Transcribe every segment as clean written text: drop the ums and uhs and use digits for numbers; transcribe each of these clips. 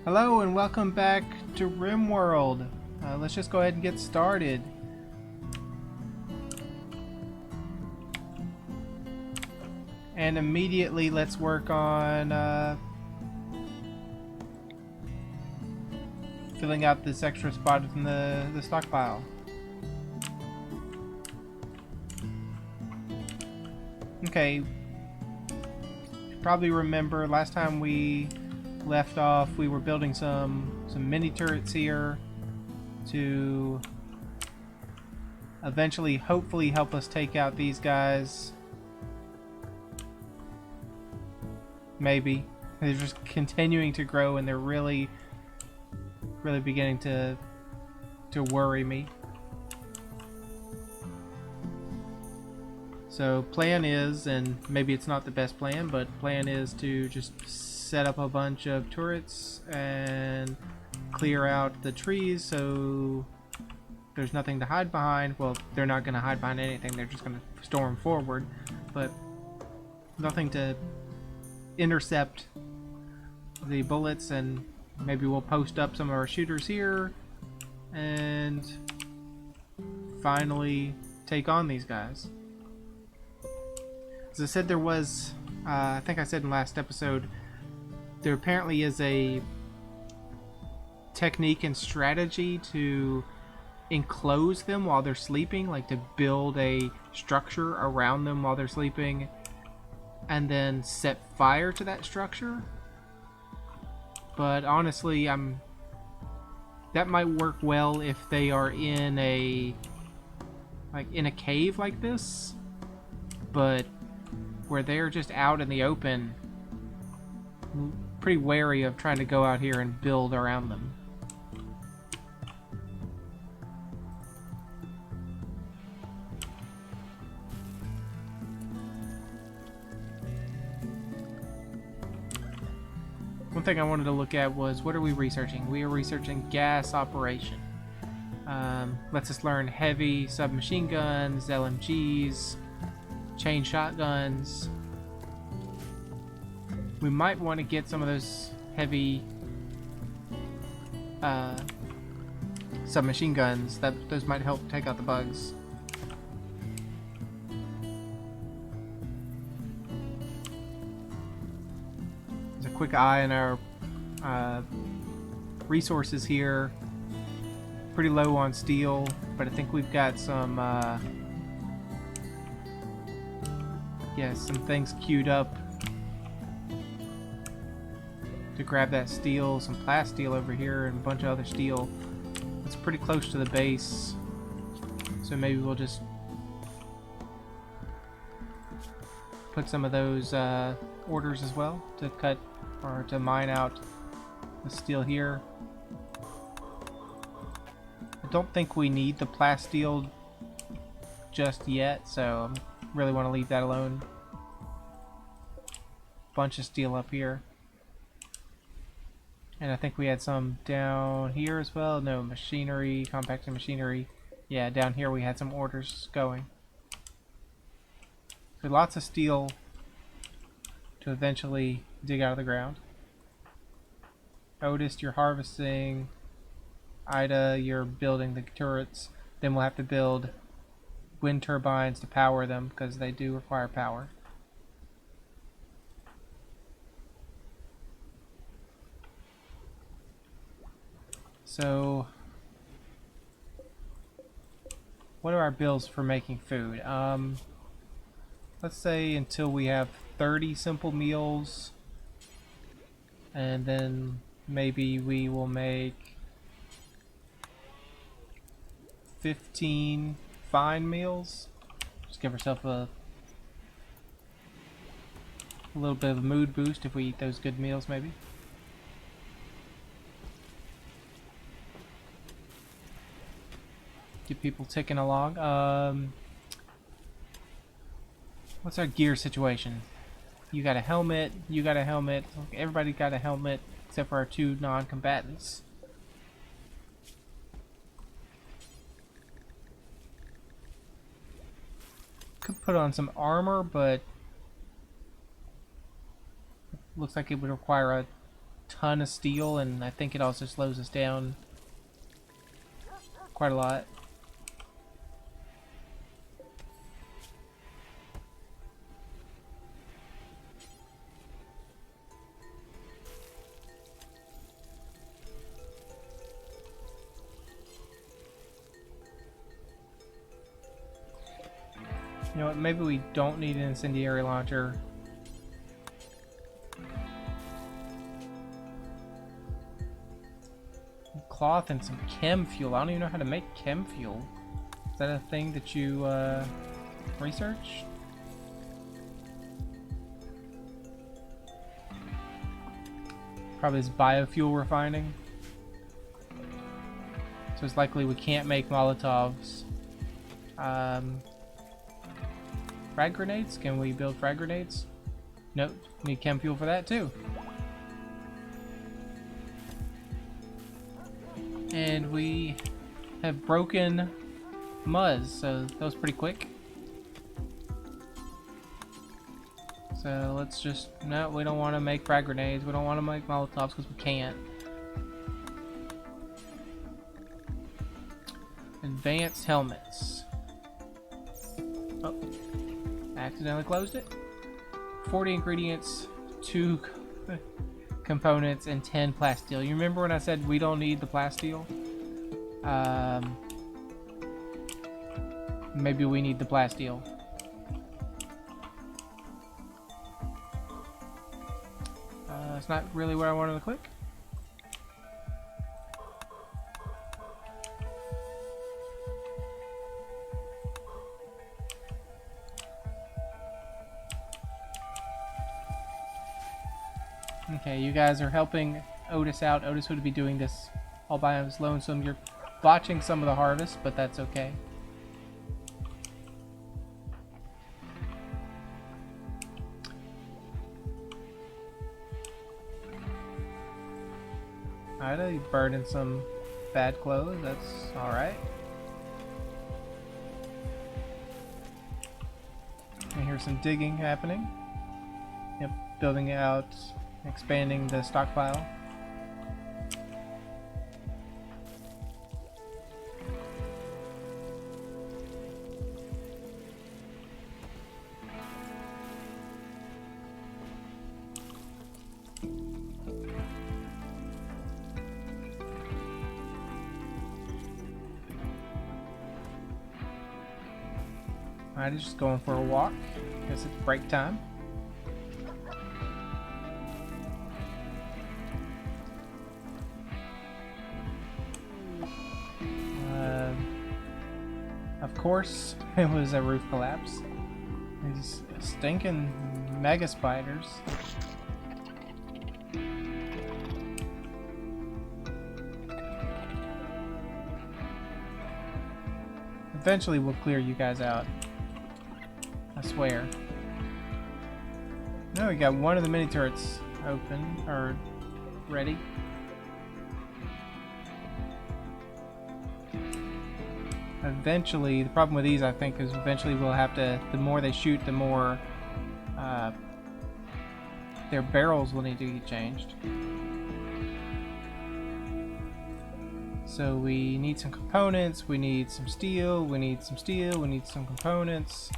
Hello and welcome back to RimWorld. Let's just go ahead and get started. And immediately let's work on filling out this extra spot in the stockpile. Okay, you probably remember last time we left off, we were building some mini turrets here to eventually, hopefully, help us take out these guys. Maybe. They're just continuing to grow and they're really beginning to worry me. So plan is, and maybe it's not the best plan, but plan is to just set up a bunch of turrets and clear out the trees so there's nothing to hide behind. Well, they're not going to hide behind anything, they're just going to storm forward, but nothing to intercept the bullets. And maybe we'll post up some of our shooters here and finally take on these guys. As I said, there was, I think I said in last episode, there apparently is a technique and strategy to enclose them while they're sleeping, like to build a structure around them while they're sleeping and then set fire to that structure. But honestly, that might work well if they are in a cave like this, but where they're just out in the open, I'm pretty wary of trying to go out here and build around them. One thing I wanted to look at was, what are we researching? We are researching gas operation. Lets us learn heavy submachine guns, LMGs, chain shotguns. We might want to get some of those heavy submachine guns. Those might help take out the bugs. There's a quick eye on our resources here. Pretty low on steel, but I think we've got some some things queued up to grab that steel. Some plasteel over here and a bunch of other steel. It's pretty close to the base, so maybe we'll just put some of those orders as well to cut or to mine out the steel here. I don't think we need the plasteel just yet, so I really want to leave that alone. Bunch of steel up here. And I think we had some down here as well. No, machinery, compacting machinery. Yeah, down here we had some orders going. So lots of steel to eventually dig out of the ground. Otis, you're harvesting. Ida, you're building the turrets. Then we'll have to build wind turbines to power them because they do require power. So, what are our bills for making food? Let's say until we have 30 simple meals, and then maybe we will make 15 fine meals. Just give ourselves a little bit of a mood boost if we eat those good meals, maybe. Get people ticking along. What's our gear situation? You got a helmet, you got a helmet, everybody got a helmet except for our two non-combatants. Could put on some armor, but looks like it would require a ton of steel, and I think it also slows us down quite a lot. You know what, maybe we don't need an incendiary launcher. Cloth and some chem fuel. I don't even know how to make chem fuel. Is that a thing that you researched? Probably is biofuel refining. So it's likely we can't make Molotovs. Frag grenades? Can we build frag grenades? Nope. Need chem fuel for that too. And we have broken Muzz, so that was pretty quick. So let's just... No, we don't want to make frag grenades. We don't want to make Molotovs because we can't. Advanced helmets. Oh. Accidentally closed it. 40 ingredients, 2 components, and 10 plasteel. You remember when I said we don't need the plasteel? Maybe we need the plasteel. It's not really where I wanted to click. Okay, you guys are helping Otis out. Otis would be doing this all by his lonesome. You're botching some of the harvest, but that's okay. Alright, I burning some bad clothes. That's alright. I hear some digging happening. Yep, building out, expanding the stockpile. Alright, just going for a walk. Guess it's break time. Of course, it was a roof collapse. These stinking mega spiders. Eventually we'll clear you guys out. I swear. No, we got one of the mini turrets open, or ready. Eventually, the problem with these, I think, is eventually we'll have to, the more they shoot, the more their barrels will need to get changed. So we need some components, we need some steel, we need some steel, we need some components.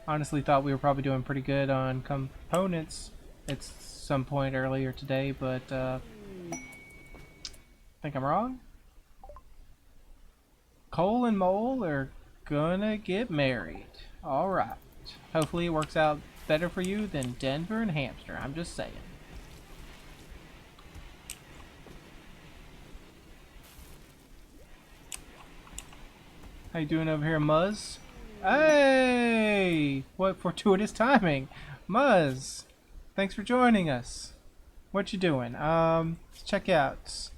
Honestly thought we were probably doing pretty good on components at some point earlier today, but I think I'm wrong. Cole and Mole are gonna get married. Alright. Hopefully it works out better for you than Denver and Hamster. I'm just saying. How you doing over here, Muzz? Hey! What fortuitous timing. Muzz, thanks for joining us. What you doing? Let's check out.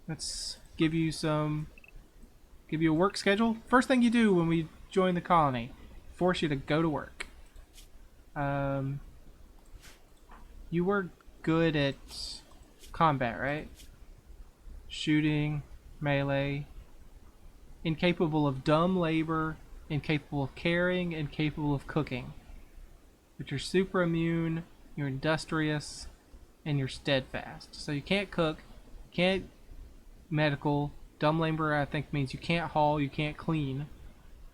Let's give you a work schedule. First thing you do when we join the colony, force you to go to work. You were good at combat, right? Shooting, melee, incapable of dumb labor, incapable of carrying, and capable of cooking. But you're super immune, you're industrious, and you're steadfast. So you can't cook, can't medical. Dumb labor, I think, means you can't haul, you can't clean.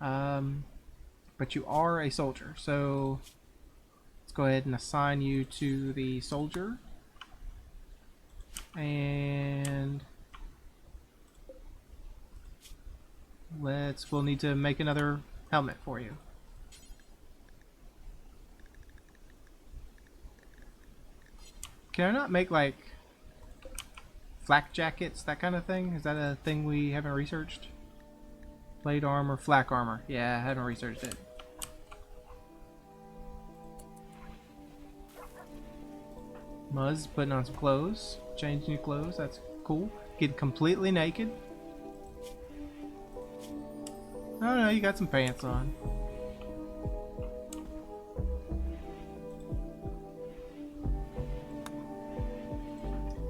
But you are a soldier. So let's go ahead and assign you to the soldier. And we'll need to make another helmet for you. Can I not make like flak jackets, that kind of thing? Is that a thing we haven't researched? Plate armor, flak armor. Yeah, I haven't researched it. Muzz putting on some clothes, changing new clothes, that's cool. Get completely naked. Oh no, you got some pants on.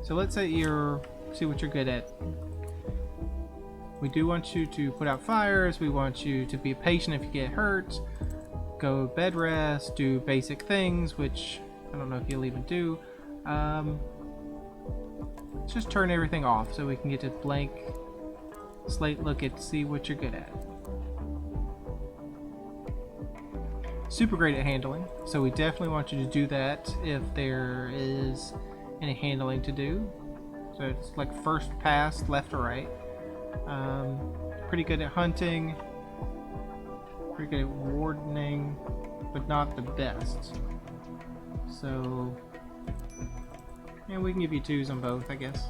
So let's say see what you're good at. We do want you to put out fires, we want you to be patient if you get hurt, go bed rest, do basic things, which I don't know if you'll even do. Let's just turn everything off so we can get a blank slate look at see what you're good at. Super great at handling, so we definitely want you to do that if there is any handling to do. So it's like first pass, left or right. Pretty good at hunting, pretty good at wardening, but not the best. So, yeah, we can give you 2s on both, I guess.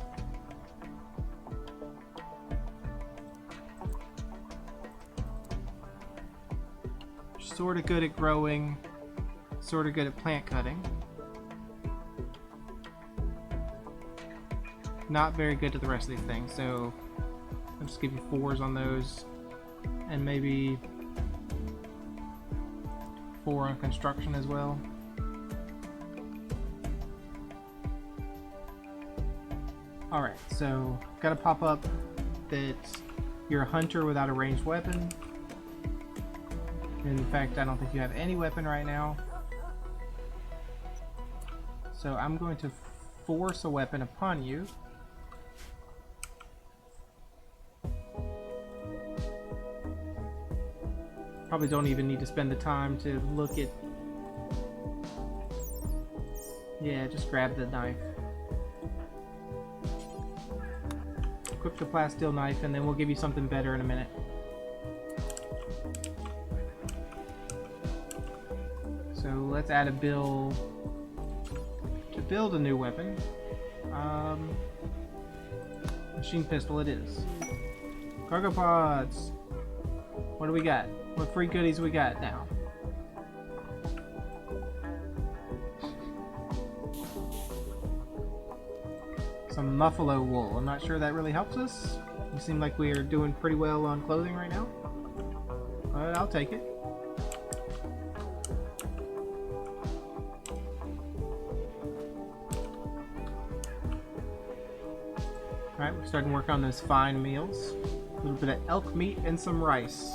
Sort of good at growing, sort of good at plant cutting. Not very good at the rest of these things, so I'll just give you 4s on those, and maybe 4 on construction as well. Alright, so gotta pop up that you're a hunter without a ranged weapon. In fact, I don't think you have any weapon right now. So I'm going to force a weapon upon you. Probably don't even need to spend the time to look at... Yeah, just grab the knife. Equip the plasteel knife, and then we'll give you something better in a minute. So let's add a build to build a new weapon. Machine pistol it is. Cargo pods. What do we got? What free goodies we got now? Some buffalo wool. I'm not sure that really helps us. We seem like we are doing pretty well on clothing right now. But I'll take it. Alright, we're starting to work on those fine meals. A little bit of elk meat and some rice.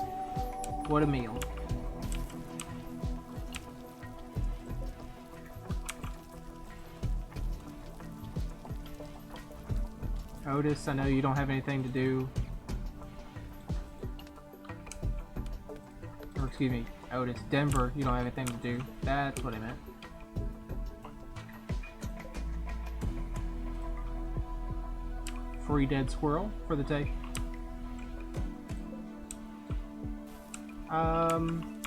What a meal. Otis, I know you don't have anything to do. Or excuse me, Otis. Denver, you don't have anything to do. That's what I meant. Free dead squirrel for the take.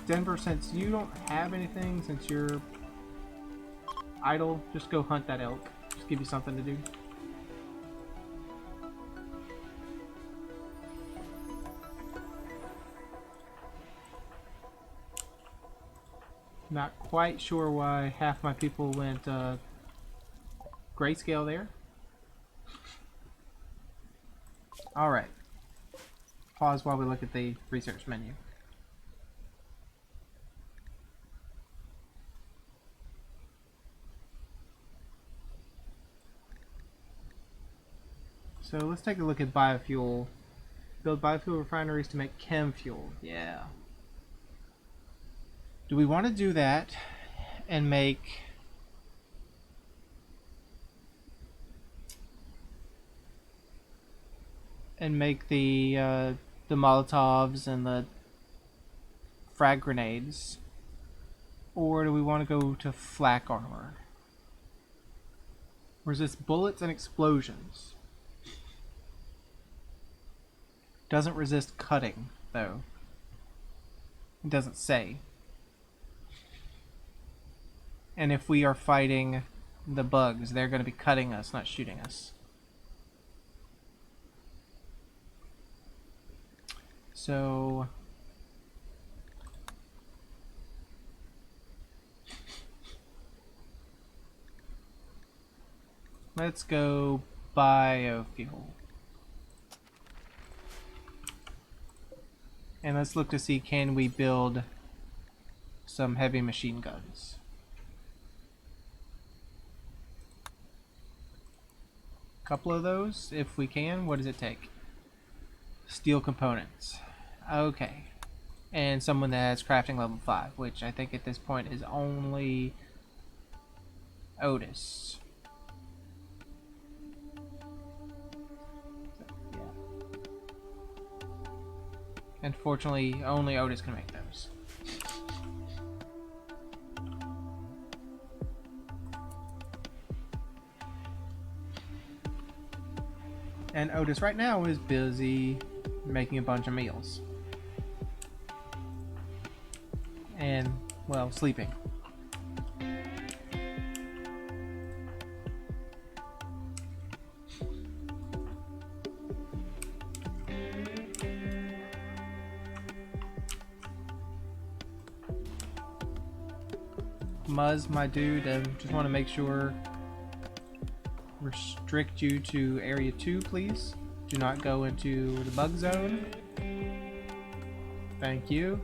Denver, since you don't have anything, since you're idle, just go hunt that elk. Just give you something to do. Not quite sure why half my people went grayscale there. Alright. Pause while we look at the research menu. So let's take a look at biofuel. Build biofuel refineries to make chem fuel. Yeah. Do we want to do that and make the Molotovs and the frag grenades, or do we want to go to flak armor? Resist bullets and explosions. Doesn't resist cutting, though. It doesn't say. And if we are fighting the bugs, they're going to be cutting us, not shooting us. So let's go biofuel. And let's look to see, can we build some heavy machine guns? A couple of those, if we can. What does it take? Steel components. Okay. And someone that has crafting level 5, which I think at this point is only Otis. Unfortunately, only Otis can make those. And Otis right now is busy making a bunch of meals. And, well, sleeping. Muzz, my dude, just want to make sure, restrict you to area 2, please. Do not go into the bug zone. Thank you.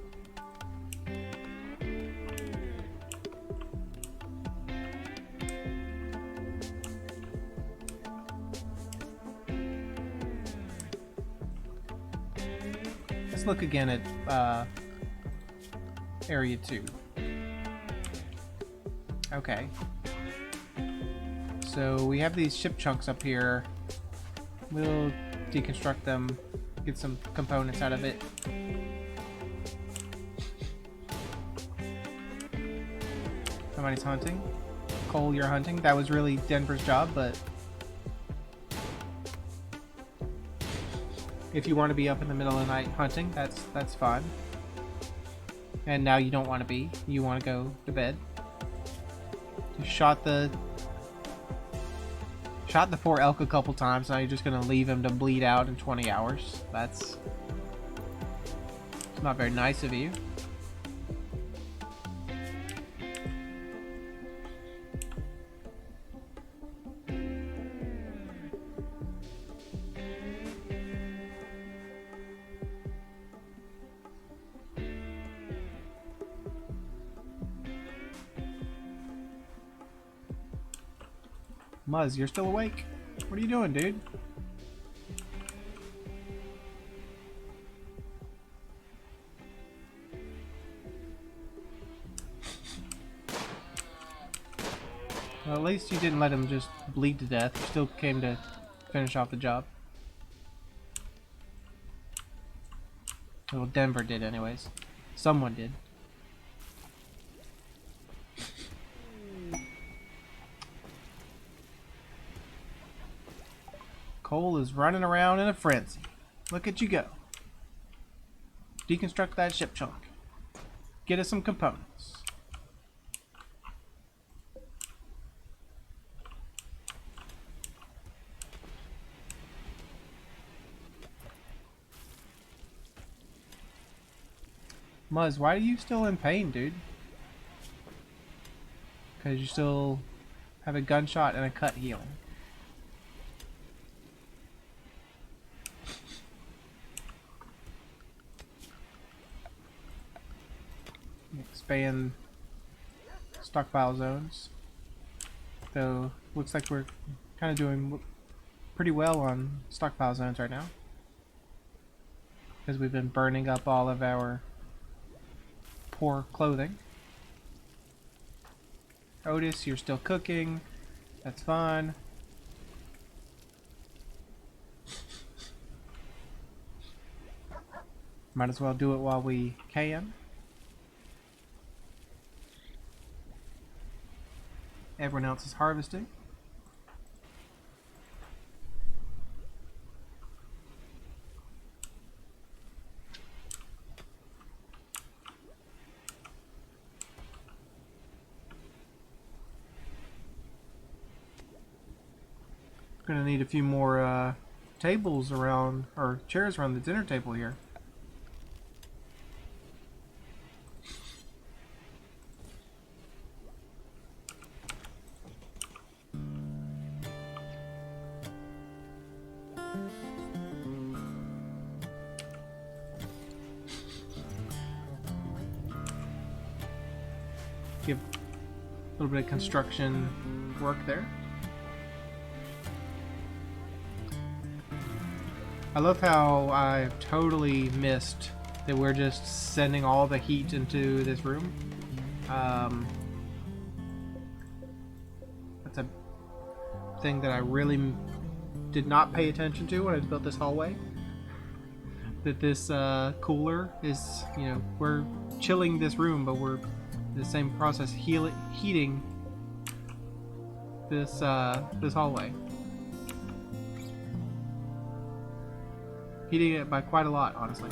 Let's look again at area 2. Okay. So we have these ship chunks up here. We'll deconstruct them, get some components out of it. Somebody's hunting. Cole, you're hunting. That was really Denver's job, but if you want to be up in the middle of the night hunting, that's fine. And now you don't want to be. You want to go to bed. You shot the poor elk a couple times. Now you're just gonna leave him to bleed out in 20 hours. It's not very nice of you. Muzz, you're still awake? What are you doing, dude? Well, at least you didn't let him just bleed to death. You still came to finish off the job. Well, Denver did anyways. Someone did. Cole is running around in a frenzy. Look at you go. Deconstruct that ship chunk. Get us some components. Muzz, why are you still in pain, dude? Because you still have a gunshot and a cut healing. Expand stockpile zones. So looks like we're kind of doing pretty well on stockpile zones right now, because we've been burning up all of our poor clothing. Otis, you're still cooking. That's fine. Might as well do it while we can. Everyone else is harvesting. Gonna need a few more tables around, or chairs around the dinner table here. Give a little bit of construction work there. I love how I've totally missed that we're just sending all the heat into this room. That's a thing that I really did not pay attention to when I built this hallway. That this cooler is, you know, we're chilling this room, but we're in the same process heating this this hallway. Heating it by quite a lot, honestly.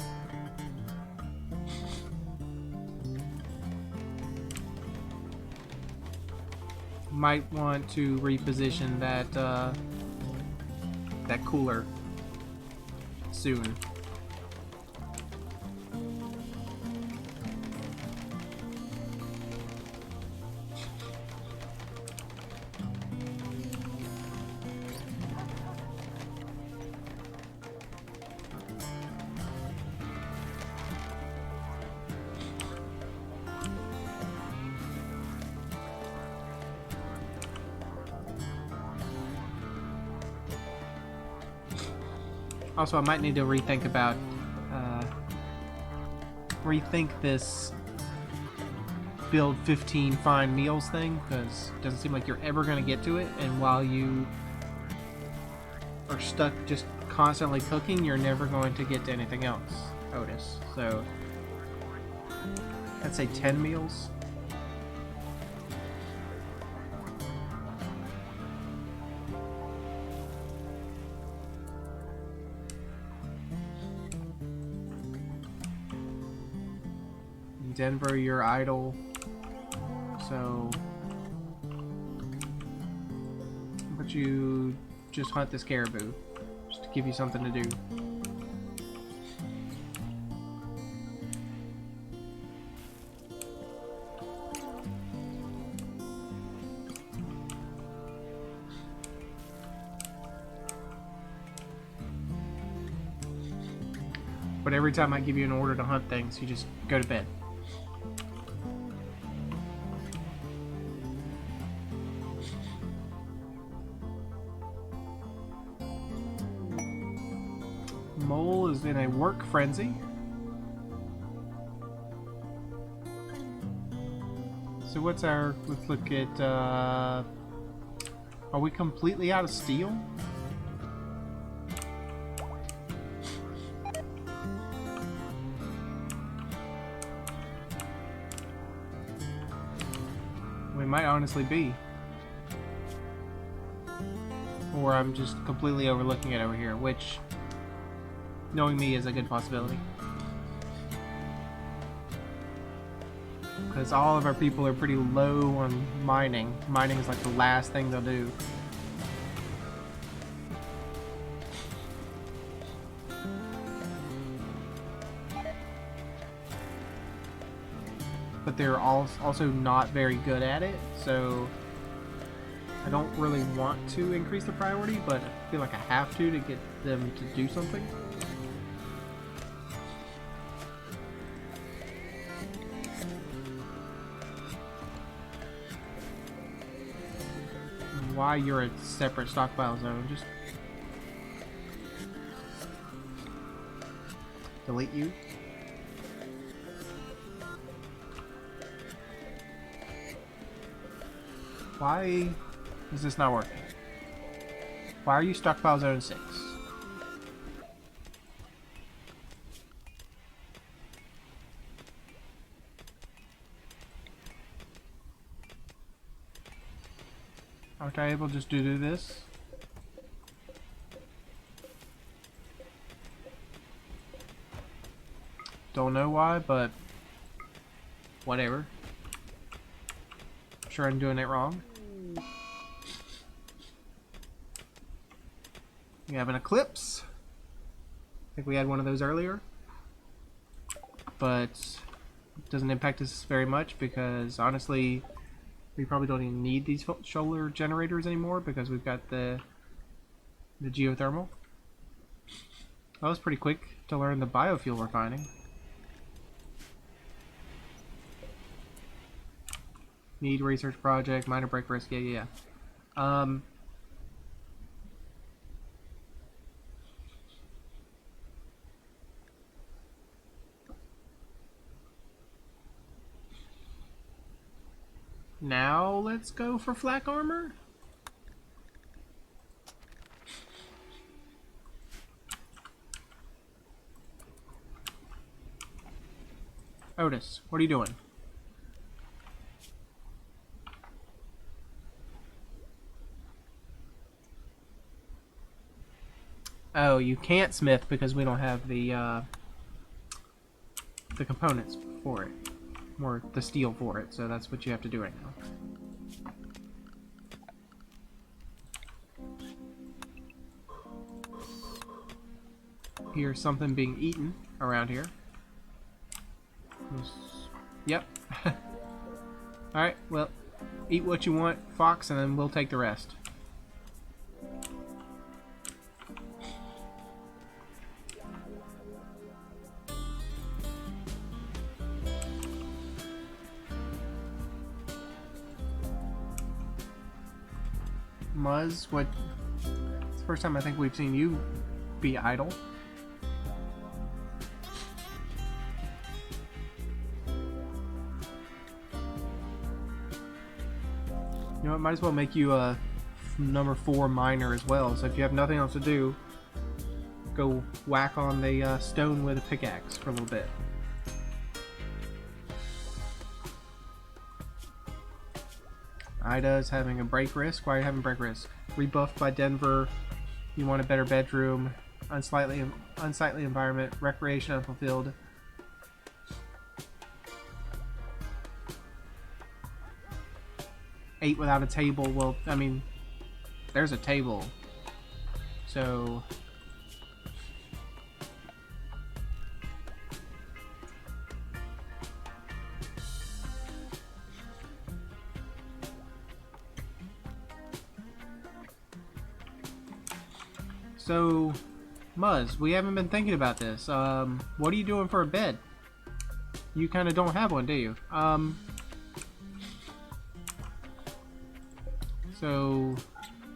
Might want to reposition that that cooler soon. Also, I might need to rethink this build 15 fine meals thing, because it doesn't seem like you're ever going to get to it, and while you are stuck just constantly cooking, you're never going to get to anything else, Otis. So, I'd say 10 meals. Denver, you're idle, so but you just hunt this caribou, just to give you something to do. But every time I give you an order to hunt things, you just go to bed. Mole is in a work frenzy. So what's our, let's look at, are we completely out of steel? We might honestly be. Or I'm just completely overlooking it over here, which, knowing me, is a good possibility. Because all of our people are pretty low on mining. Mining is like the last thing they'll do. But they're also not very good at it, so I don't really want to increase the priority, but I feel like I have to get them to do something. Why you're a separate stockpile zone, just delete you. Why is this not working? Why are you stockpile zone 6? Aren't I able just to do this? Don't know why, but whatever. I'm sure I'm doing it wrong. We have an eclipse. I think we had one of those earlier. But it doesn't impact us very much because honestly, we probably don't even need these solar generators anymore because we've got the geothermal. That was pretty quick to learn the biofuel refining. Need research project, minor break risk, yeah. Now let's go for flak armor. Otis, what are you doing? Oh, you can't smith because we don't have the components for it, or the steel for it. So that's what you have to do right now. Here's something being eaten around here. Yep. Alright, well, eat what you want, Fox, and then we'll take the rest. Muzz, what? It's the first time I think we've seen you be idle. You know what, might as well make you a number 4 miner as well. So if you have nothing else to do, go whack on the stone with a pickaxe for a little bit. Ida's having a break risk. Why are you having break risk? Rebuffed by Denver. You want a better bedroom. Unsightly environment. Recreation unfulfilled. Eight without a table. Well, I mean, there's a table. So Muzz, we haven't been thinking about this. What are you doing for a bed? You kind of don't have one, do you? So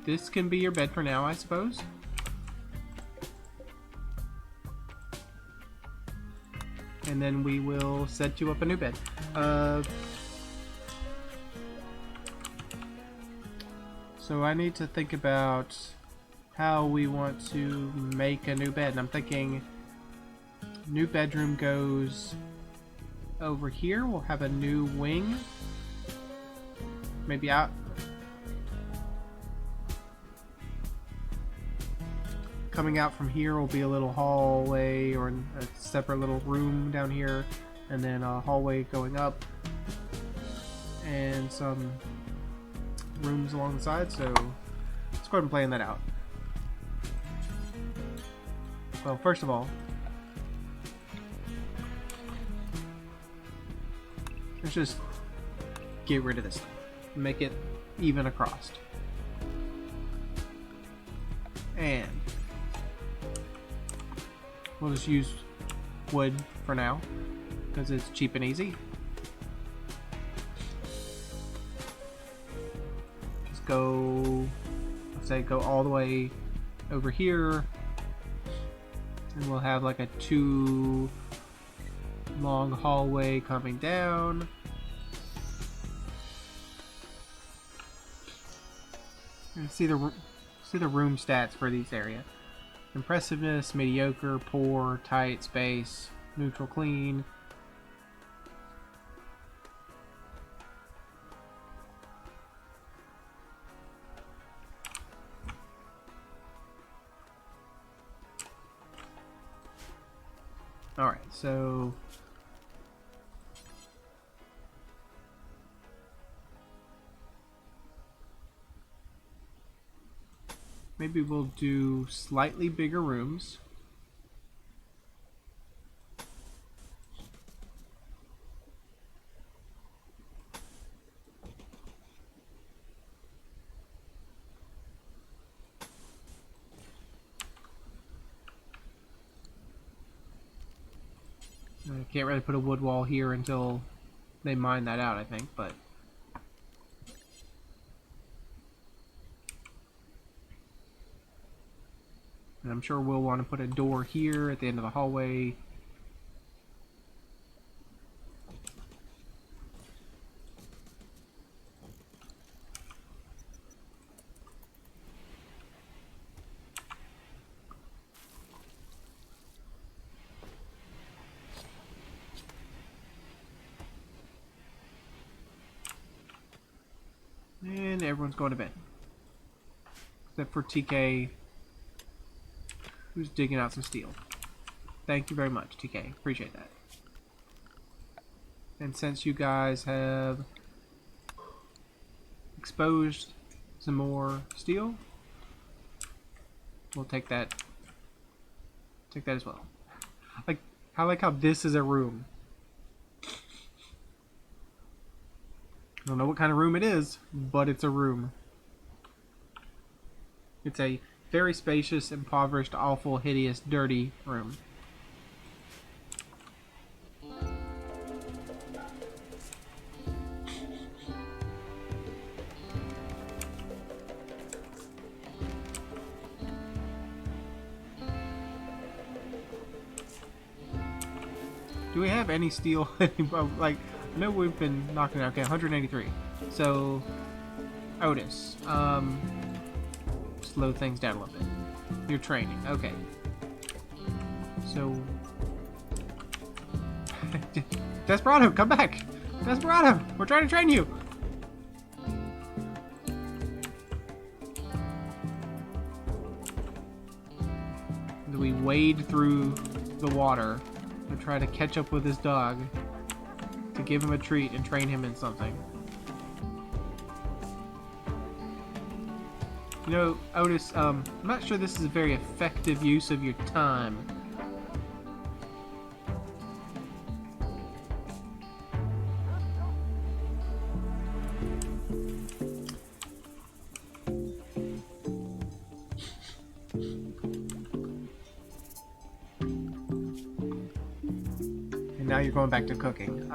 this can be your bed for now, I suppose. And then we will set you up a new bed. So I need to think about how we want to make a new bed. And I'm thinking new bedroom goes over here. We'll have a new wing. Maybe out. Coming out from here will be a little hallway or a separate little room down here, and then a hallway going up and some rooms along the side. So let's go ahead and plan that out. Well, first of all, let's just get rid of this thing. Make it even across. And we'll just use wood for now because it's cheap and easy. Just go, let's say, go all the way over here. And we'll have like a 2 long hallway coming down. And see the room stats for these areas. Impressiveness, mediocre, poor, tight, space, neutral, clean. Alright, so maybe we'll do slightly bigger rooms. I can't really put a wood wall here until they mine that out, I think, but and I'm sure we'll want to put a door here at the end of the hallway. And everyone's going to bed. Except for TK, who's digging out some steel. Thank you very much, TK. Appreciate that. And since you guys have exposed some more steel, we'll take that. Take that as well. I like how this is a room. I don't know what kind of room it is, but it's a room. It's a very spacious, impoverished, awful, hideous, dirty room. Do we have any steel? Like, I know we've been knocking out. Okay, 183. So, Otis, slow things down a little bit. You're training. Okay. So, Desperado, come back! Desperado, we're trying to train you. We wade through the water to try to catch up with this dog, to give him a treat and train him in something. You know, Otis, I'm not sure this is a very effective use of your time. And now you're going back to cooking.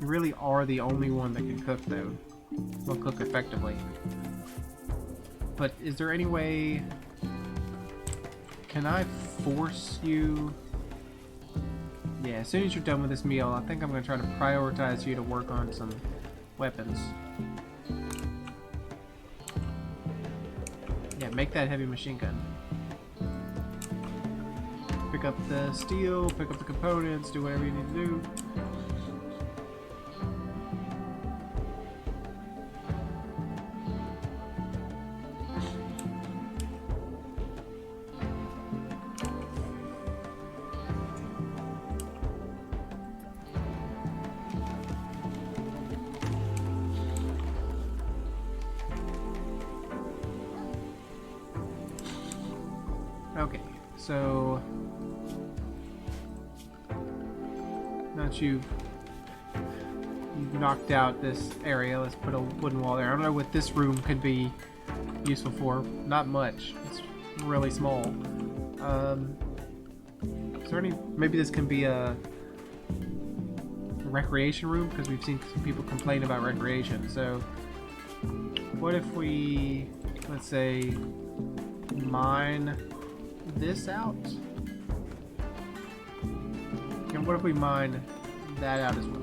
You really are the only one that can cook, though. Well, cook effectively. But is there any way... Can I force you... Yeah, as soon as you're done with this meal, I think I'm going to try to prioritize you to work on some weapons. Yeah, make that heavy machine gun. Pick up the steel, pick up the components, do whatever you need to do. Okay, so now that you've knocked out this area, let's put a wooden wall there. I don't know what this room could be useful for. Not much. It's really small. Is there any... Maybe this can be a recreation room, because we've seen some people complain about recreation. So what if we, let's say, mine this out? And what if we mine that out as well?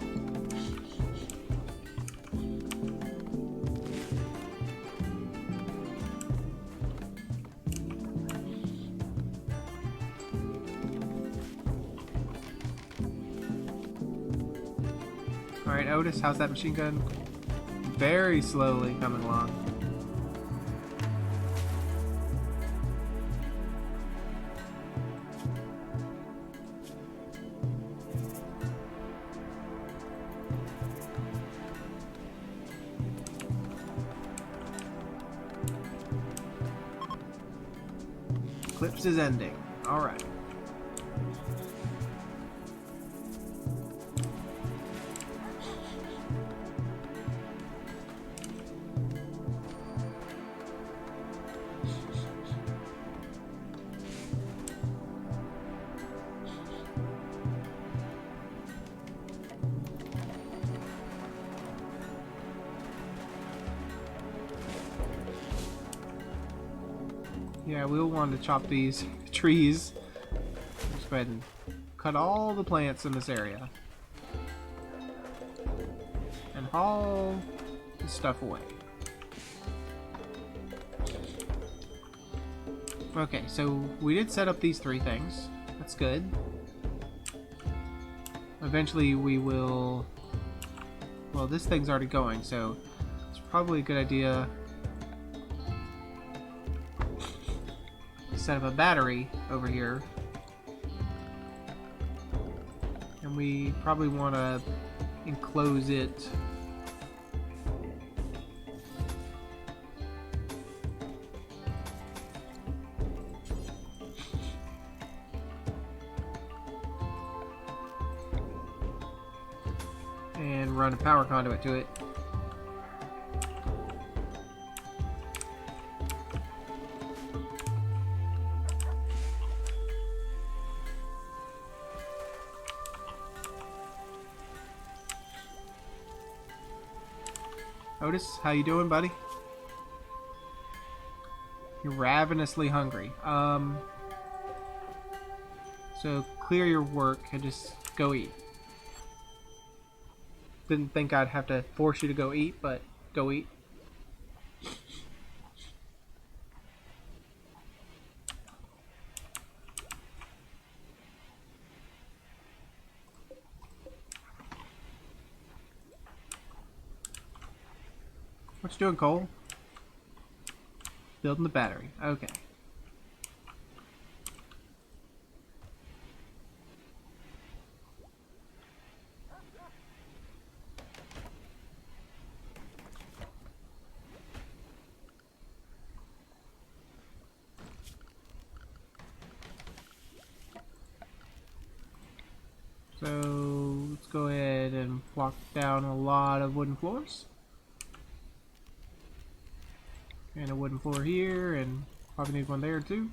Alright, Otis, how's that machine gun? Very slowly coming along. Eclipse is ending. Alright. Yeah, we'll want to chop these trees. Just go ahead and cut all the plants in this area. And haul the stuff away. Okay, so we did set up these 3 things. That's good. Eventually we will... Well, this thing's already going, so it's probably a good idea set up a battery over here, and we probably want to enclose it and run a power conduit to it. Otis, how you doing, buddy? You're ravenously hungry. So clear your work and just go eat. Didn't think I'd have to force you to go eat, but go eat. What you doing, Cole? Building the battery. Okay. So let's go ahead and block down a lot of wooden floors. And a wooden floor here, and probably need one there too.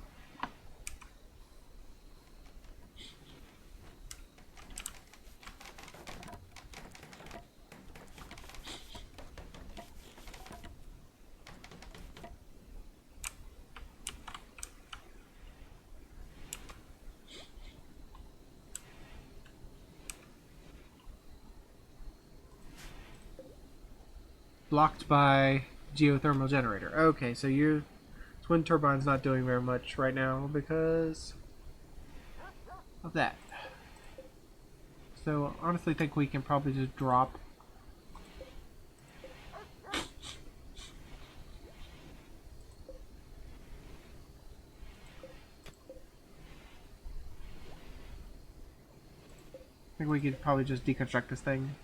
Blocked by geothermal generator. Okay, so your twin turbine's not doing very much right now because of that. So I honestly think we can probably just drop I think we could probably just deconstruct this thing.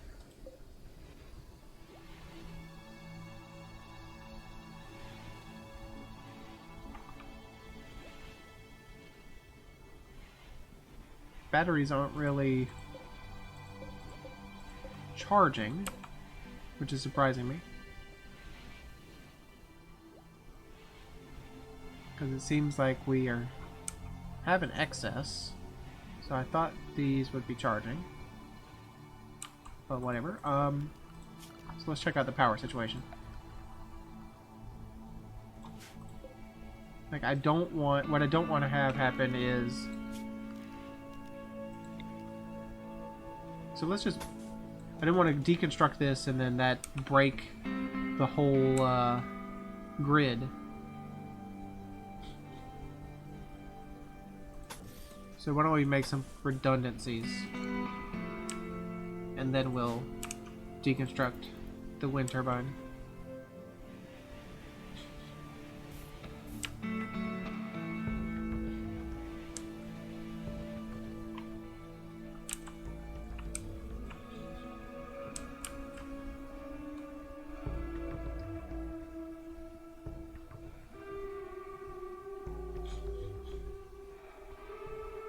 Batteries aren't really charging, which is surprising me. Because it seems like we have an excess. So I thought these would be charging. But whatever. So let's check out the power situation. Like, what I don't want to have happen is... So let's just... I didn't want to deconstruct this and then that break the whole grid. So why don't we make some redundancies? And then we'll deconstruct the wind turbine.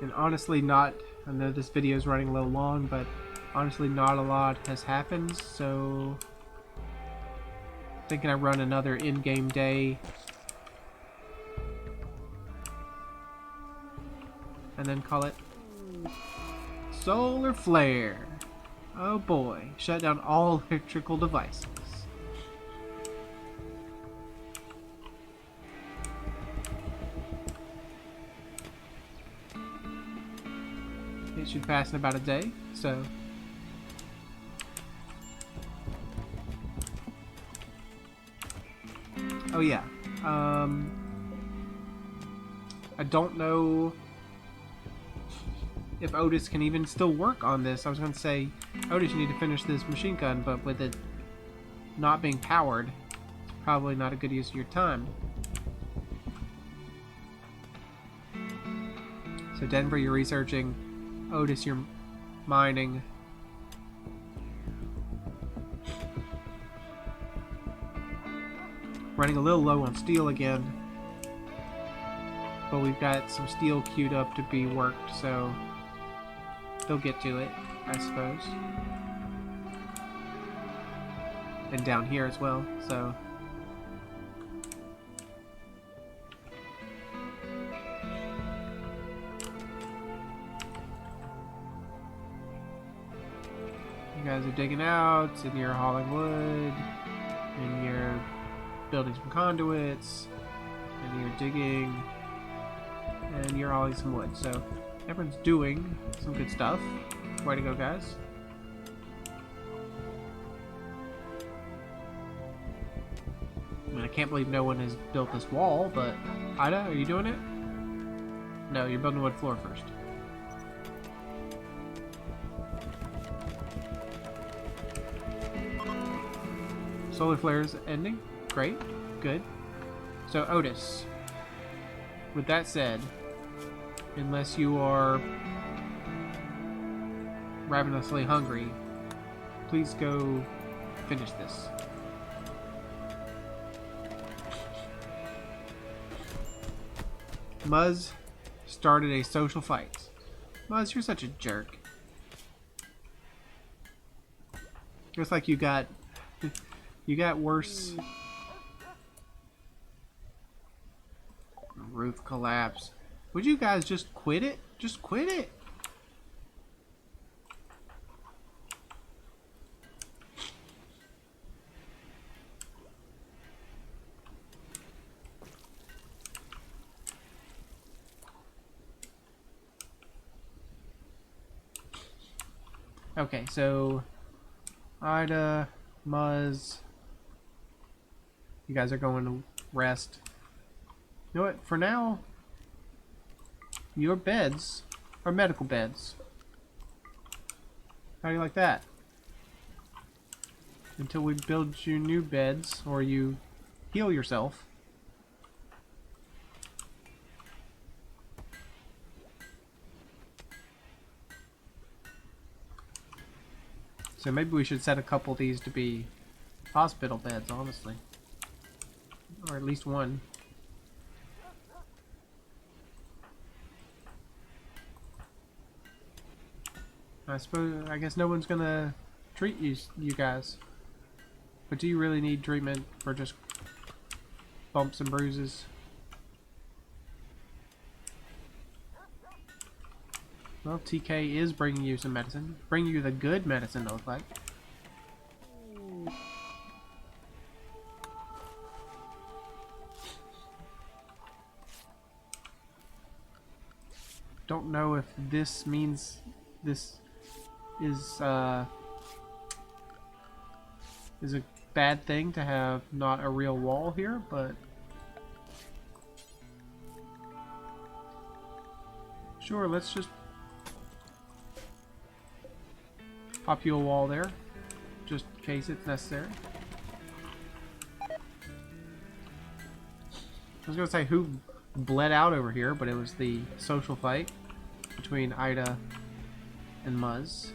And honestly, I know this video is running a little long, but honestly not a lot has happened, so thinking I run another in-game day and then call it solar flare. Oh boy, shut down all electrical devices. It should pass in about a day, so oh yeah, I don't know if Otis can even still work on this. I was going to say, Otis, you need to finish this machine gun, but with it not being powered, it's probably not a good use of your time. So Denver, you're researching. Otis, you're mining. Running a little low on steel again. But we've got some steel queued up to be worked, so they'll get to it, I suppose. And down here as well, so you guys are digging out, and you're hauling wood, and you're building some conduits, and you're digging, and you're hauling some wood. So everyone's doing some good stuff. Way to go, guys. I mean, I can't believe no one has built this wall, but Ida, are you doing it? No, you're building a wood floor first. Solar flares ending. Great. Good. So, Otis, with that said, unless you are ravenously hungry, please go finish this. Muzz started a social fight. Muzz, you're such a jerk. Looks like you got worse. Roof collapse. Would you guys just quit it? Just quit it. Okay, so Ida, Muzz, you guys are going to rest. You know what? For now, your beds are medical beds. How do you like that? Until we build you new beds, or you heal yourself. So maybe we should set a couple of these to be hospital beds, honestly. Or at least one. I guess no one's gonna treat you guys. But do you really need treatment for just bumps and bruises? Well, TK is bringing you some medicine. Bringing you the good medicine, it looks like. Don't know if this means this is a bad thing to have not a real wall here, but sure, let's just pop you a wall there. Just case it's necessary. I was gonna say who bled out over here, but it was the social fight between Ida and Muzz.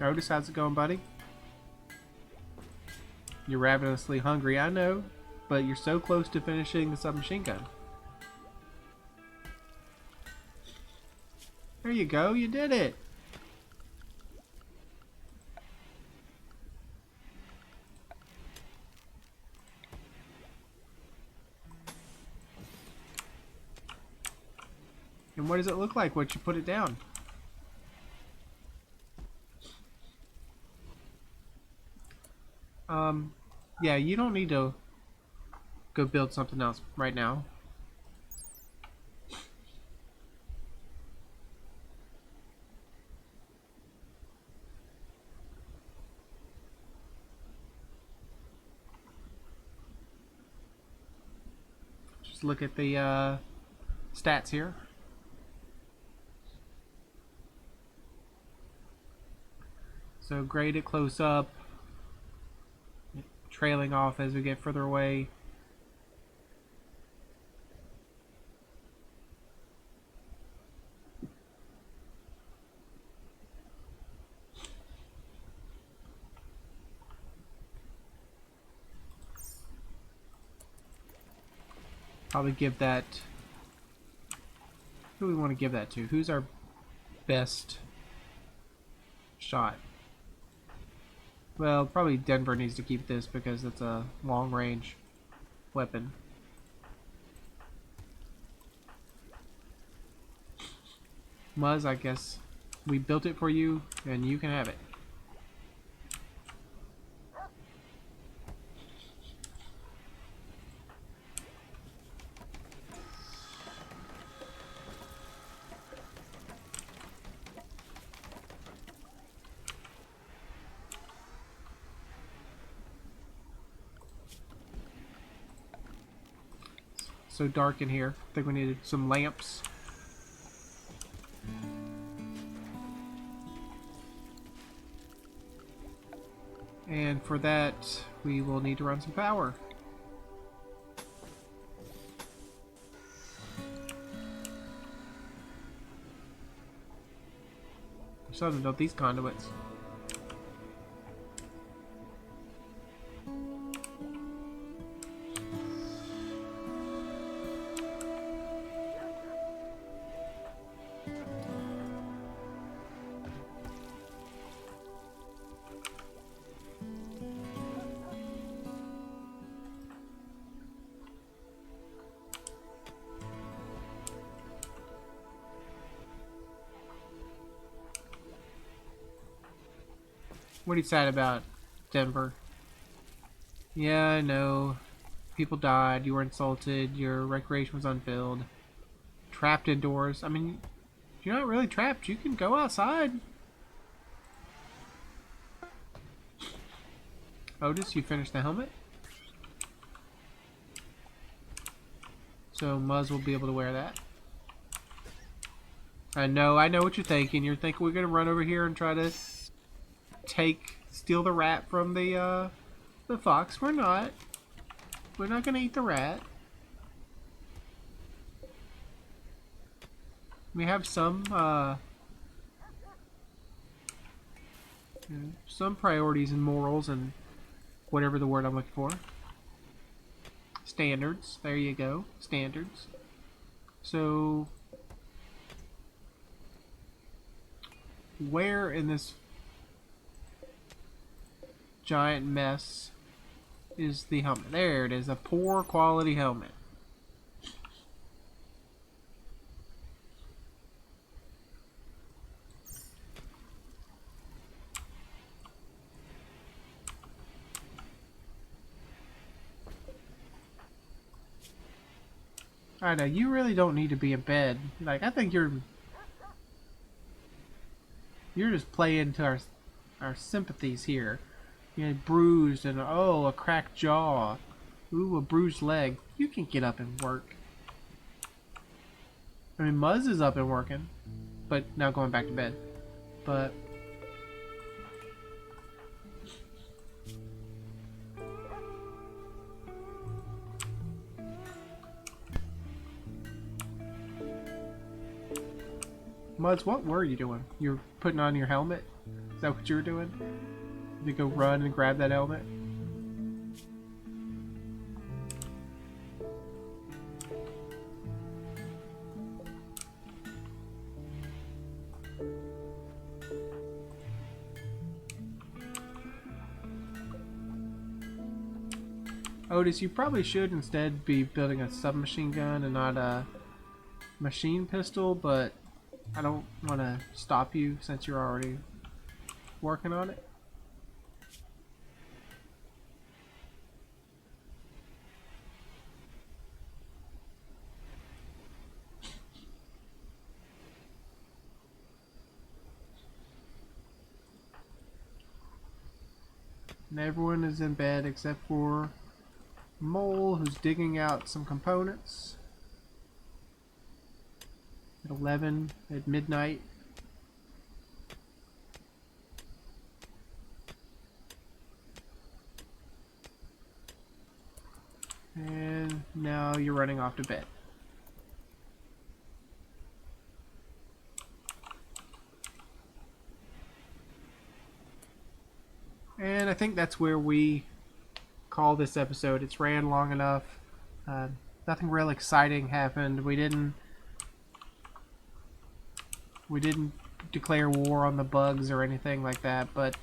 Otis, how's it going, buddy? You're ravenously hungry, I know, but you're so close to finishing the submachine gun. There you go, you did it! And what does it look like once you put it down? Yeah, you don't need to go build something else right now. Just look at the stats here. So grade it close up, trailing off as we get further away. Probably give that. Who do we want to give that to? Who's our best shot? Well, probably Denver needs to keep this because it's a long-range weapon. Muzz, I guess we built it for you, and you can have it. So dark in here. I think we needed some lamps. And for that, we will need to run some power. I still haven't built these conduits. What are you sad about, Denver? Yeah, I know. People died, you were insulted, your recreation was unfilled. Trapped indoors. I mean, you're not really trapped. You can go outside. Otis, you finished the helmet? So Muzz will be able to wear that. I know what you're thinking. You're thinking we're gonna run over here and try to steal the rat from the fox. We're not. We're not gonna eat the rat. We have some priorities and morals and whatever the word I'm looking for. Standards. There you go. Standards. So where in this giant mess is the helmet? There it is, a poor quality helmet. I know, you really don't need to be in bed. Like, I think you're just playing to our sympathies here. You know, bruised and oh, a cracked jaw. Ooh, a bruised leg. You can get up and work. I mean, Muzz is up and working, but now going back to bed. But Muzz, what were you doing? You're putting on your helmet? Is that what you were doing? You go run and grab that helmet? Otis, you probably should instead be building a submachine gun and not a machine pistol, but I don't want to stop you since you're already working on it. And everyone is in bed except for Mole, who's digging out some components at 11 at midnight. And now you're running off to bed. And I think that's where we call this episode. It's ran long enough. Nothing real exciting happened. We didn't declare war on the bugs or anything like that, but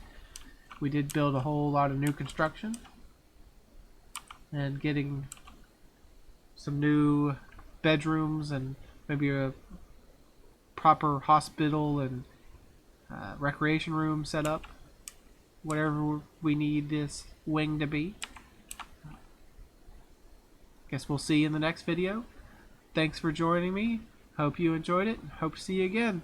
we did build a whole lot of new construction and getting some new bedrooms and maybe a proper hospital and recreation room set up. Whatever we need this wing to be. Guess we'll see you in the next video. Thanks for joining me. Hope you enjoyed it. Hope to see you again.